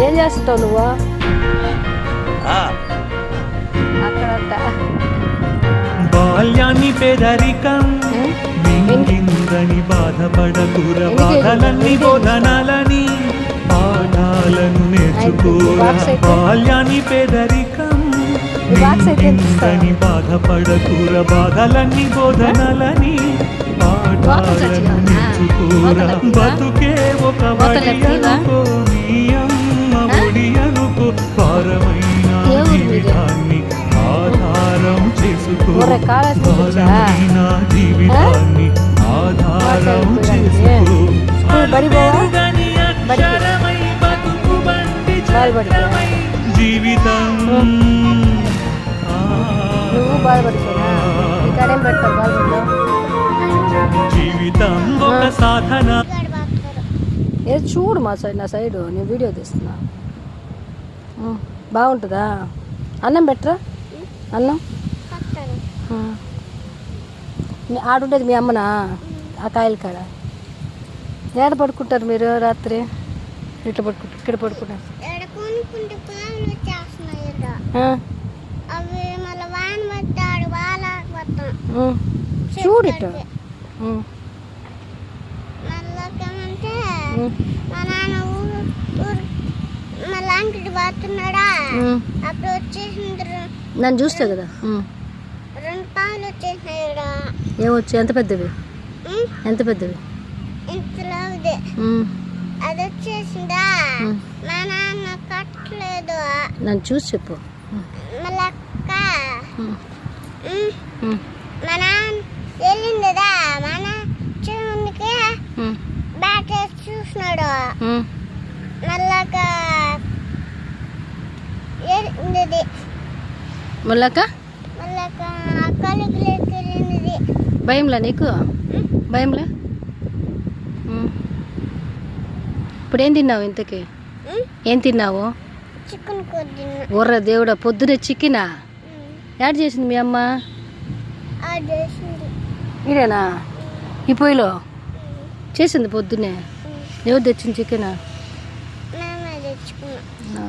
ఏం చేస్తావు నువ్వు అక్కడ? బాల్యాన్ని పేదరికం మింగిందని బాధపడకూర, బాధలన్నీ బోధనాలని పాఠాలను నేర్చుకోరా. బాల్యాన్ని పేదరికం మింగిందని బాధపడకూర, బాధలన్నీ బోధనాలని పాఠాలను నేర్చుకోరా. బతుకే ఒక బడి అనుకో, నీ అమ్మ ఒడి అనుకో, భారమైన జీవితాన్ని ఆధారం చేసుకో, భారమైన జీవితాన్ని ఆధారం చేసుకో. అక్షరమై బతుకు బండి చక్రమై జీవితం. జీవితం ఒక సాధన. ఏ చూడు మా సైడ్, నా సైడు నేను వీడియో తీస్తున్నా. బాగుంటుందా? అన్నం పెట్టరా? అన్నం ఆడుండేది మీ అమ్మనా? ఆ కాయల కాడ ఏడ పడుకుంటారు మీరు రాత్రి? ఇట్లా పడుకుంటారు, ఇక్కడ పడుకుంటారు. చూడు ఇట్లా నన్ను చూస్తే కదా. ఏమొచ్చు? ఎంత పెద్దవి? ఎంత పెద్దవి? అది వచ్చేసిందా? మా నాన్న కట్టలేదు. నన్ను చూసి చెప్పు. మా నాన్న వెళ్ళిందిదా, మన చూనికి బ్యాట్ వేసి చూసినాడు. మళ్ళాక మళ్ళాక కలుగులోకి వెళ్ళింది. భయంలా నీకు? భయంలా? ఇప్పుడు ఏం తిన్నావు? ఇంతకీ ఏం తిన్నావు? చికెన్ కూర తిన్నా. ఊర్ర దేవుడా, పొద్దునే చికెనా? యాడ్ చేసింది మీ అమ్మ? ఇదేనా ఈ పొయ్యిలో చేసింది పొద్దునే? ఎవరు తెచ్చింది చికెనా? తెచ్చుకున్నా.